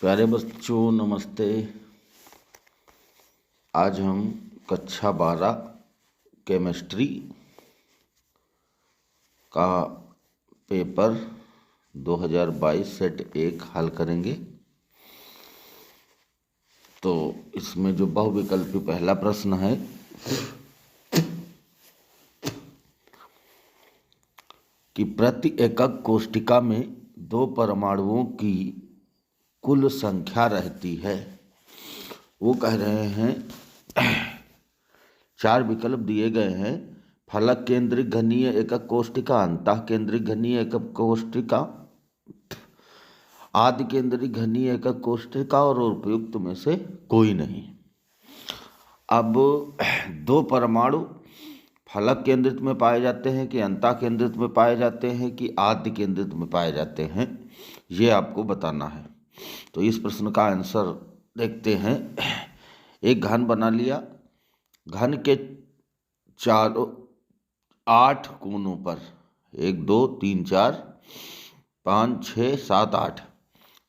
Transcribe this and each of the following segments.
प्यारे बच्चों नमस्ते। आज हम कक्षा 12 केमिस्ट्री का पेपर 2022 सेट 1 हल करेंगे। तो इसमें जो बहुविकल्पी पहला प्रश्न है कि प्रति एकक कोष्ठिका में 2 परमाणुओं की कुल संख्या रहती है। वो कह रहे हैं 4 विकल्प दिए गए हैं। फलक केंद्रित घनीय एकक कोष्ठिका, अंतः केंद्रित घनीय एकक कोष्ठिका, आदि केंद्रित घनीय एकक कोष्ठिका और उपयुक्त में से कोई नहीं। अब 2 परमाणु फलक केंद्रित में पाए जाते हैं कि अंतः केंद्रित में पाए जाते हैं कि आदि केंद्रित में पाए जाते हैं, ये आपको बताना है। तो इस प्रश्न का आंसर देखते हैं। एक घन बना लिया, घन के चारों 8 कोनों पर 1 2 3 4 5 6 7 8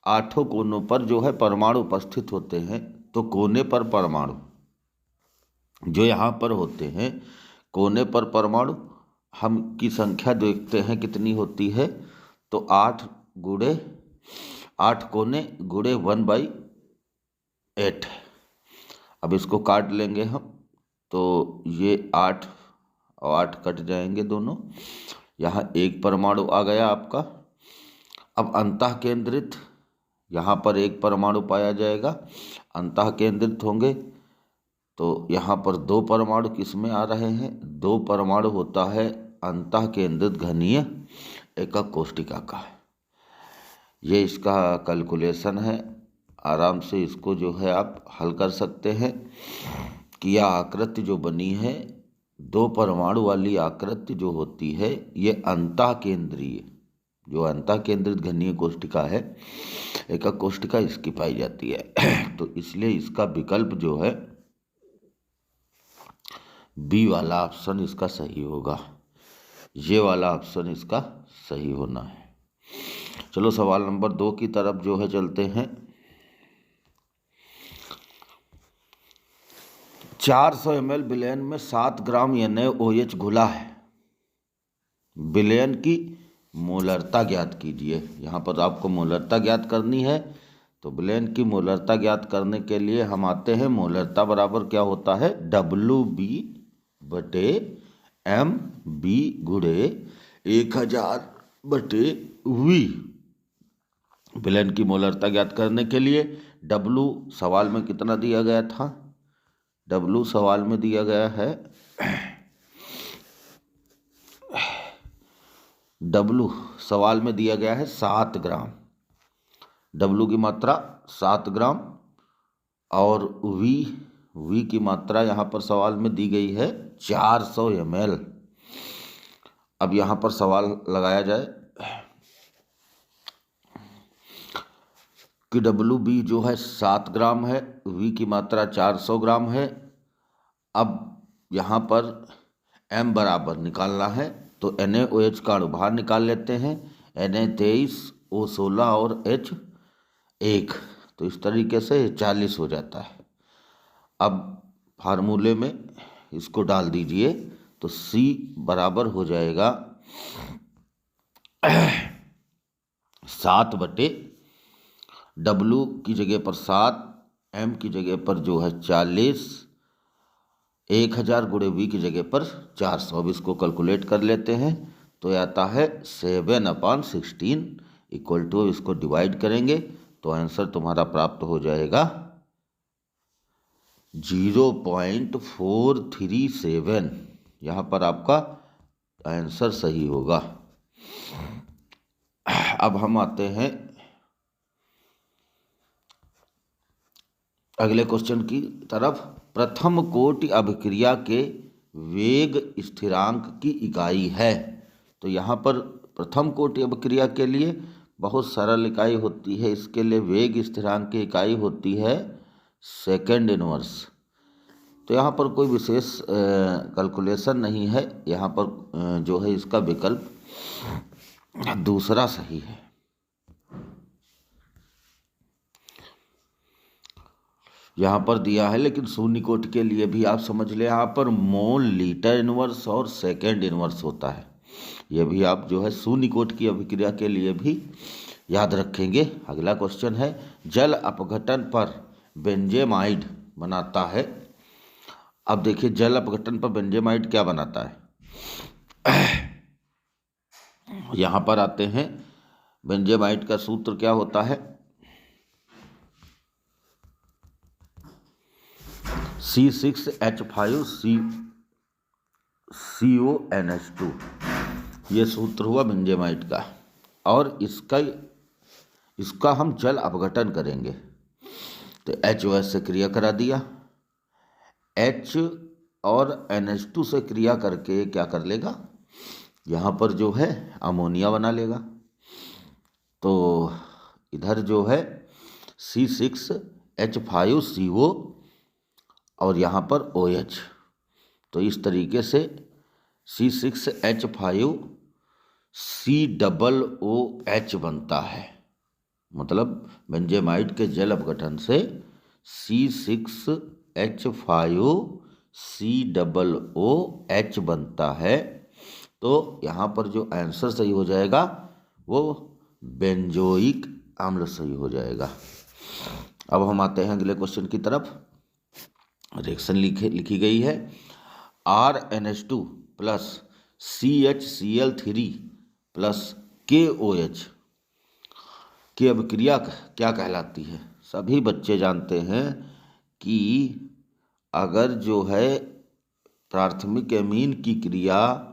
आठों कोनों पर जो है परमाणु उपस्थित होते हैं। तो कोने पर परमाणु जो यहाँ पर होते हैं, कोने पर परमाणु हम की संख्या देखते हैं कितनी होती है। तो 8 कोने गुणे 1/8। अब इसको काट लेंगे हम, तो ये 8 और 8 कट जाएंगे दोनों। यहाँ एक परमाणु आ गया आपका। अब अंतः केंद्रित, यहाँ पर एक परमाणु पाया जाएगा। अंतः केंद्रित होंगे तो यहाँ पर 2 परमाणु किस में आ रहे हैं? 2 परमाणु होता है अंतः केंद्रित घनीय एकक कोष्ठिका का। ये इसका कैलकुलेशन है। आराम से इसको जो है आप हल कर सकते हैं कि यह आकृति जो बनी है 2 परमाणु वाली आकृति जो होती है, ये अंतः केंद्रीय, जो अंतः केंद्रित घनीय कोष्ठिका है, एकक कोष्ठिका, इसकी पाई जाती है। तो इसलिए इसका विकल्प जो है बी वाला ऑप्शन इसका सही होगा। ये वाला ऑप्शन इसका सही होना है। चलो सवाल नंबर 2 की तरफ जो है चलते हैं। 400 ml विलयन में 7 ग्राम NaOH घुला है। विलयन की मोलरता ज्ञात कीजिए। यहाँ पर आपको मोलरता ज्ञात करनी है। तो विलयन की मोलरता ज्ञात करने के लिए हम आते हैं, मोलरता बराबर क्या होता है? WB/MB गुणे 1000/V। विलयन की मोलरता ज्ञात करने के लिए W सवाल में कितना दिया गया था? W सवाल में दिया गया है W सवाल में दिया गया है 7 ग्राम। W की मात्रा 7 ग्राम और V की मात्रा यहाँ पर सवाल में दी गई है 400 ml। अब यहाँ पर सवाल लगाया जाए कि WB जो है 7 ग्राम है, V की मात्रा 400 ग्राम है। अब यहाँ पर M बराबर निकालना है, तो NaOH का अणु बाहर निकाल लेते हैं। Na23, O16 और H1, तो इस तरीके से 40 हो जाता है। अब फार्मूले में इसको डाल दीजिए, तो C बराबर हो जाएगा 7/W की जगह पर 7, M की जगह पर जो है 40, 1000 गुणे V की जगह पर 400। अब इसको कैलकुलेट कर लेते हैं, तो आता है 7/16 इक्वल टू, इसको डिवाइड करेंगे तो आंसर तुम्हारा प्राप्त हो जाएगा 0.437। यहाँ पर आपका आंसर सही होगा। अब हम आते हैं अगले क्वेश्चन की तरफ। प्रथम कोटि अभिक्रिया के वेग स्थिरांक की इकाई है। तो यहाँ पर प्रथम कोटि अभिक्रिया के लिए बहुत सरल इकाई होती है। इसके लिए वेग स्थिरांक की इकाई होती है सेकेंड इनवर्स। तो यहाँ पर कोई विशेष कैलकुलेशन नहीं है। यहाँ पर जो है इसका विकल्प दूसरा सही है। यहाँ पर दिया है, लेकिन शून्य कोटि के लिए भी आप समझ लें, यहाँ पर मोल लीटर इनवर्स और सेकेंड इनवर्स होता है। ये भी आप जो है शून्य कोटि की अभिक्रिया के लिए भी याद रखेंगे। अगला क्वेश्चन है, जल अपघटन पर बेंजेमाइड बनाता है। अब देखिए, जल अपघटन पर बेंजेमाइड क्या बनाता है। यहाँ पर आते हैं, बेंजेमाइड का सूत्र क्या होता है, C6H5CONH2, ये सूत्र हुआ बेंजेमाइड का। और इसका हम जल अपघटन करेंगे तो HOH से क्रिया करा दिया, H और NH2 से क्रिया करके क्या कर लेगा, यहाँ पर जो है अमोनिया बना लेगा। तो इधर जो है C6H5CO और यहाँ पर OH, तो इस तरीके से C6H5COOH बनता है। मतलब बेंजेमाइड के जल अपघटन से C6H5COOH बनता है। तो यहाँ पर जो आंसर सही हो जाएगा वो बेंजोइक अम्ल सही हो जाएगा। अब हम आते हैं अगले क्वेश्चन की तरफ। रिएक्शन लिखी गई है, RNH2 plus CHCl3 plus KOH की अभिक्रिया क्या कहलाती है। सभी बच्चे जानते हैं कि अगर जो है प्राथमिक एमीन की क्रिया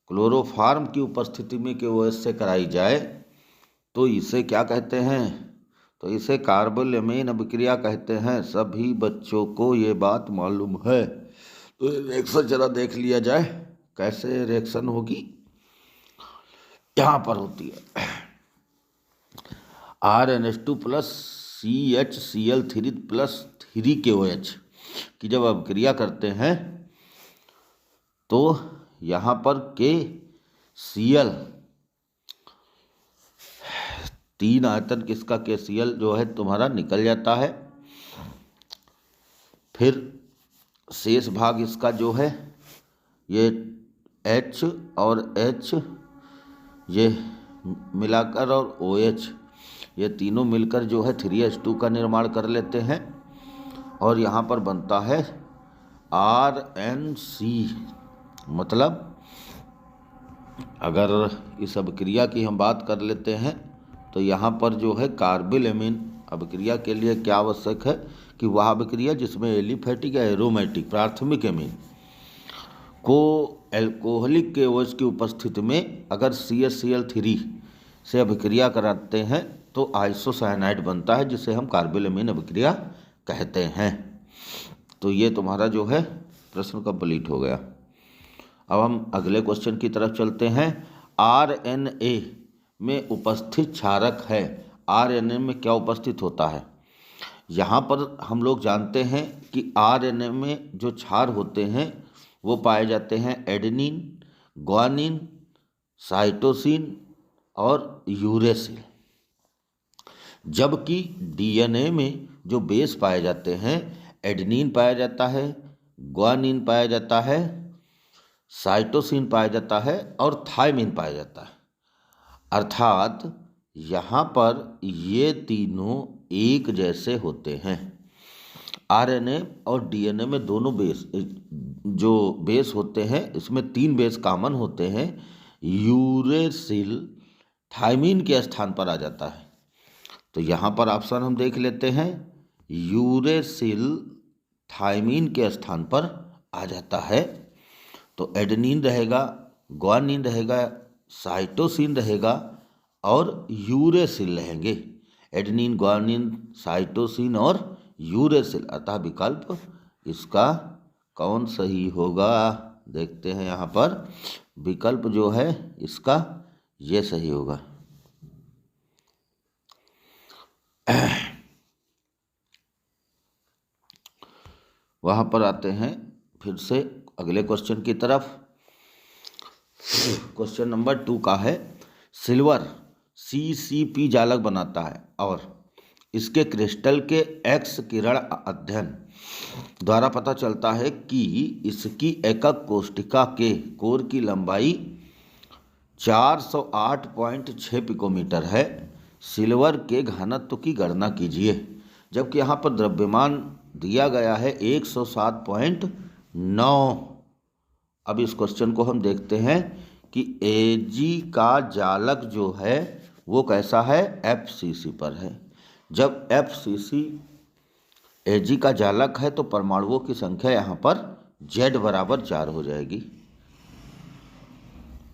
क्लोरोफार्म की उपस्थिति में KOH से कराई जाए तो इसे क्या कहते हैं, तो इसे कार्बोलेमीन अभिक्रिया कहते हैं। सभी बच्चों को ये बात मालूम है। तो रिएक्शन जरा देख लिया जाए, कैसे रिएक्शन होगी। यहाँ पर होती है RNH2 plus CHCl3 plus 3KOH की जब अभिक्रिया करते हैं तो यहाँ पर KCl, 3 आयतन किसका KCl जो है तुम्हारा निकल जाता है। फिर शेष भाग इसका जो है ये H और H ये मिलाकर और OH ये तीनों मिलकर जो है 3H2 का निर्माण कर लेते हैं और यहाँ पर बनता है RNC। मतलब अगर इस अभिक्रिया की हम बात कर लेते हैं तो यहाँ पर जो है कार्बोलेमीन अभिक्रिया के लिए क्या आवश्यक है कि वह अभिक्रिया जिसमें एलिफेटिक या एरोमेटिक प्राथमिक एमीन को एल्कोहलिक KOH की उपस्थिति में अगर CHCl3 से अभिक्रिया कराते हैं तो आइसोसाइनाइड बनता है, जिसे हम कार्बोलेमीन अभिक्रिया कहते हैं। तो ये तुम्हारा जो है प्रश्न कंप्लीट हो गया। अब हम अगले क्वेश्चन की तरफ चलते हैं। RNA में उपस्थित क्षारक है। RNA में क्या उपस्थित होता है। यहाँ पर हम लोग जानते हैं कि RNA में जो क्षार होते हैं वो पाए जाते हैं एडेनिन, ग्वानिन, साइटोसिन और यूरेसिल। जबकि DNA में जो बेस पाए जाते हैं, एडेनिन पाया जाता है, ग्वानिन पाया जाता है, साइटोसिन पाया जाता है और थायमिन पाया जाता है। अर्थात यहाँ पर ये तीनों एक जैसे होते हैं। RNA और DNA में दोनों बेस जो बेस होते हैं इसमें 3 बेस कॉमन होते हैं। यूरेसिल थायमिन के स्थान पर आ जाता है। तो यहाँ पर ऑप्शन हम देख लेते हैं, यूरेसिल थायमिन के स्थान पर आ जाता है। तो एडेनिन रहेगा, ग्वानिन रहेगा, साइटोसिन रहेगा और यूरेसिल रहेंगे। एडेनिन, ग्वानिन, साइटोसिन और यूरेसिल, अतः विकल्प इसका कौन सही होगा। देखते हैं यहाँ पर विकल्प जो है इसका ये सही होगा। वहाँ पर आते हैं फिर से अगले क्वेश्चन की तरफ। क्वेश्चन नंबर 2 का है, सिल्वर CCP जालक बनाता है और इसके क्रिस्टल के एक्स किरण अध्ययन द्वारा पता चलता है कि इसकी एकक कोष्ठिका के कोर की लंबाई 408.6 पिकोमीटर है। सिल्वर के घनत्व की गणना कीजिए। जबकि यहाँ पर द्रव्यमान दिया गया है 107.9। अब इस क्वेश्चन को हम देखते हैं कि Ag का जालक जो है वो कैसा है, FCC पर है। जब FCC Ag का जालक है तो परमाणुओं की संख्या यहाँ पर Z बराबर 4 हो जाएगी।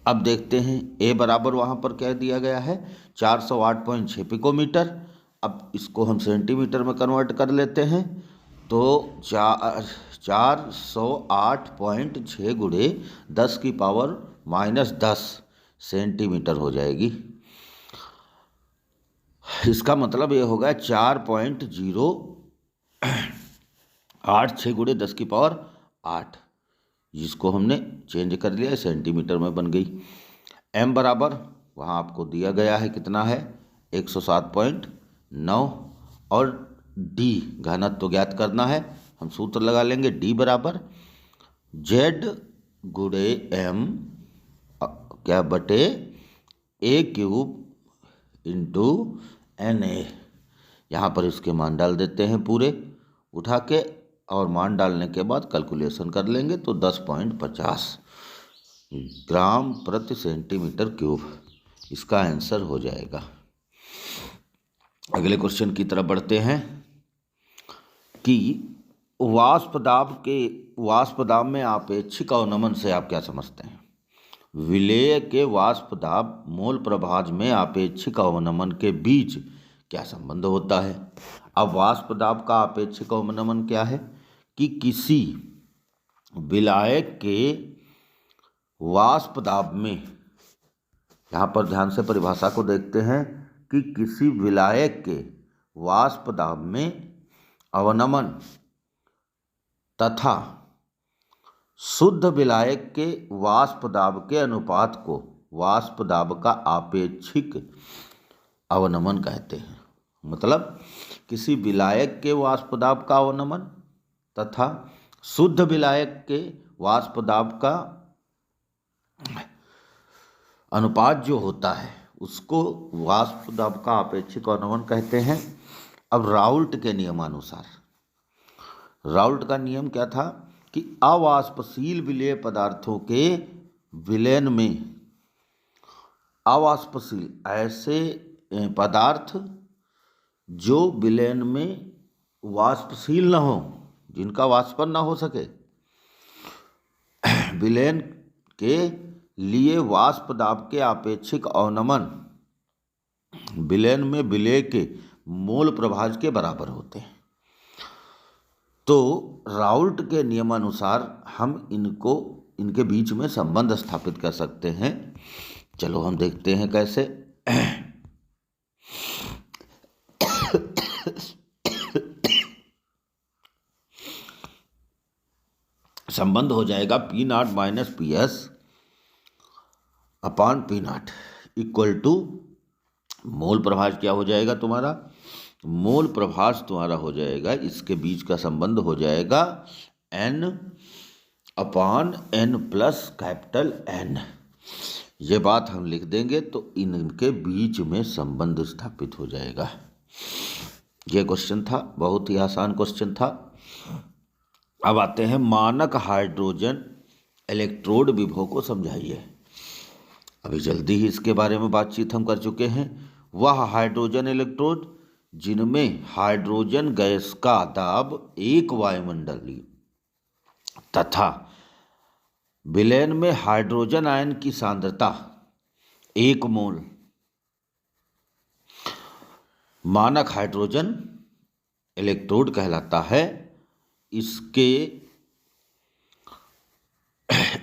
अब देखते हैं A बराबर वहाँ पर क्या दिया गया है, 408.6 पिकोमीटर। अब इसको हम सेंटीमीटर में कन्वर्ट कर लेते हैं तो 408.6 गुणे 10⁻⁻10 सेंटीमीटर हो जाएगी। इसका मतलब ये होगा 4.086 गुणे 10⁸, जिसको हमने चेंज कर लिया, सेंटीमीटर में बन गई। m बराबर वहाँ आपको दिया गया है कितना है, 107.9। और d घनत्व तो ज्ञात करना है, हम सूत्र लगा लेंगे। d बराबर z गुणे m क्या बटे a³ इंटू Na। यहाँ पर इसके मान डाल देते हैं पूरे उठा के, और मान डालने के बाद कैलकुलेशन कर लेंगे तो 10.50 ग्राम प्रति सेंटीमीटर क्यूब इसका आंसर हो जाएगा। अगले क्वेश्चन की तरफ बढ़ते हैं कि वाष्प दाब में आपेक्षिक अवनमन से आप क्या समझते हैं। विलेय के वाष्प दाब मोल प्रभाज में आपेक्षिक अवनमन के बीच क्या संबंध होता है। अब वाष्प दाब का आपेक्षिक अवनमन क्या है कि किसी विलायक के वाष्प दाब में, यहाँ पर ध्यान से परिभाषा को देखते हैं कि किसी विलायक के वाष्प दाब में अवनमन तथा शुद्ध विलायक के वाष्प दाब के अनुपात को वाष्प दाब का आपेक्षिक अवनमन कहते हैं। मतलब किसी विलायक के वाष्प दाब का अवनमन तथा शुद्ध विलायक के वाष्प दाब का अनुपात जो होता है उसको वाष्प दाब का आपेक्षिक अवनमन कहते हैं। अब राउल्ट के नियमानुसार, राउल्ट का नियम क्या था कि अवाष्पशील विलेय पदार्थों के विलयन में, अवाष्पशील ऐसे पदार्थ जो विलयन में वाष्पशील न हो, जिनका वाष्पन न हो सके, विलयन के लिए वाष्प दाब के आपेक्षिक अवनमन विलयन में विलेय के मोल प्रभाज के बराबर होते हैं। तो राउल्ट के नियमानुसार हम इनके बीच में संबंध स्थापित कर सकते हैं। चलो हम देखते हैं कैसे। संबंध हो जाएगा P0 minus PS upon P0 equal to मोल प्रभाज क्या हो जाएगा तुम्हारा, मोल प्रभाज तुम्हारा हो जाएगा, इसके बीच का संबंध हो जाएगा N अपान N प्लस कैपिटल N। ये बात हम लिख देंगे तो इनके बीच में संबंध स्थापित हो जाएगा। ये क्वेश्चन था, बहुत ही आसान क्वेश्चन था। अब आते हैं मानक हाइड्रोजन इलेक्ट्रोड विभव को समझाइए। अभी जल्दी ही इसके बारे में बातचीत हम कर चुके हैं। वह हाइड्रोजन इलेक्ट्रोड जिनमें हाइड्रोजन गैस का दाब 1 वायुमंडलीय तथा विलयन में हाइड्रोजन आयन की सांद्रता 1 मोल, मानक हाइड्रोजन इलेक्ट्रोड कहलाता है। इसके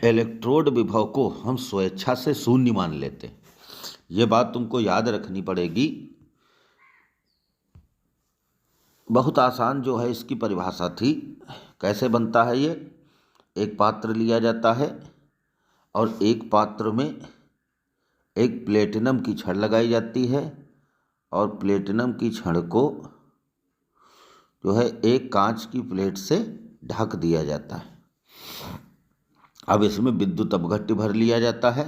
इलेक्ट्रोड विभव को हम स्वेच्छा से शून्य मान लेते हैं। ये बात तुमको याद रखनी पड़ेगी। बहुत आसान जो है इसकी परिभाषा थी। कैसे बनता है ये, एक पात्र लिया जाता है और एक पात्र में एक प्लेटिनम की छड़ लगाई जाती है और प्लेटिनम की छड़ को जो है एक कांच की प्लेट से ढक दिया जाता है। अब इसमें विद्युत अपघट्य भर लिया जाता है।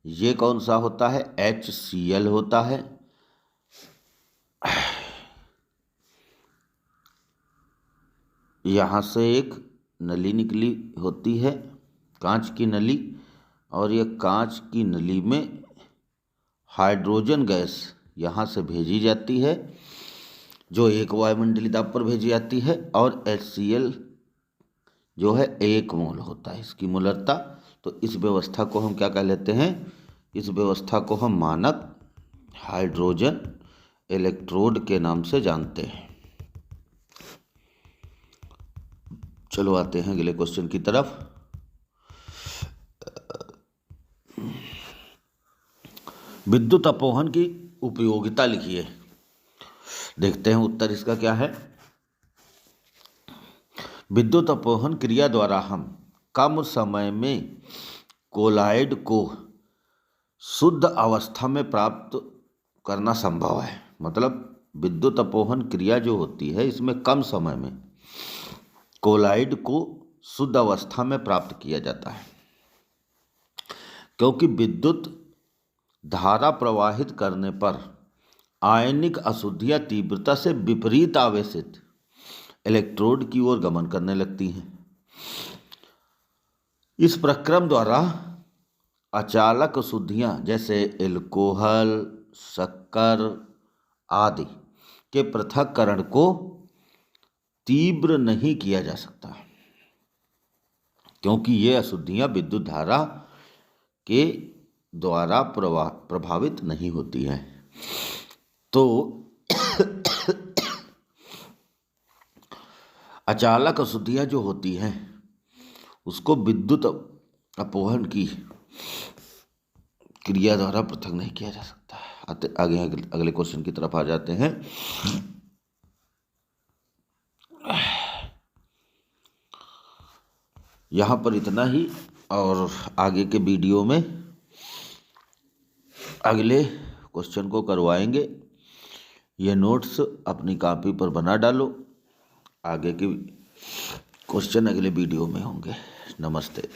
ये कौन सा होता है? HCl होता है। यहाँ से एक नली निकली होती है, कांच की नली, और ये कांच की नली में हाइड्रोजन गैस यहाँ से भेजी जाती है, जो एक वायुमंडलीय दाब पर भेजी जाती है, और HCl जो है 1 मोल होता है इसकी मोलरता। तो इस व्यवस्था को हम क्या कह लेते हैं? इस व्यवस्था को हम मानक हाइड्रोजन इलेक्ट्रोड के नाम से जानते हैं। चलो आते हैं अगले क्वेश्चन की तरफ। विद्युत अपोहन की उपयोगिता लिखिए। देखते हैं उत्तर इसका क्या है। विद्युत अपोहन क्रिया द्वारा हम कम समय में कोलाइड को शुद्ध अवस्था में प्राप्त करना संभव है। मतलब विद्युत अपोहन क्रिया जो होती है, इसमें कम समय में कोलाइड को शुद्ध अवस्था में प्राप्त किया जाता है, क्योंकि विद्युत धारा प्रवाहित करने पर आयनिक अशुद्धियां तीव्रता से विपरीत आवेशित इलेक्ट्रोड की ओर गमन करने लगती हैं। इस प्रक्रम द्वारा अचालक अशुद्धियां जैसे एल्कोहल, शक्कर आदि के पृथक्करण को तीव्र नहीं किया जा सकता, क्योंकि ये अशुद्धियां विद्युत धारा के द्वारा प्रभावित नहीं होती हैं। तो अचालक अशुद्धियां जो होती हैं उसको विद्युत अपोहन की क्रिया द्वारा पृथक नहीं किया जा सकता। आगे अगले क्वेश्चन की तरफ आ जाते हैं। यहाँ पर इतना ही, और आगे के वीडियो में अगले क्वेश्चन को करवाएंगे। ये नोट्स अपनी कॉपी पर बना डालो, आगे के क्वेश्चन अगले वीडियो में होंगे। नमस्ते।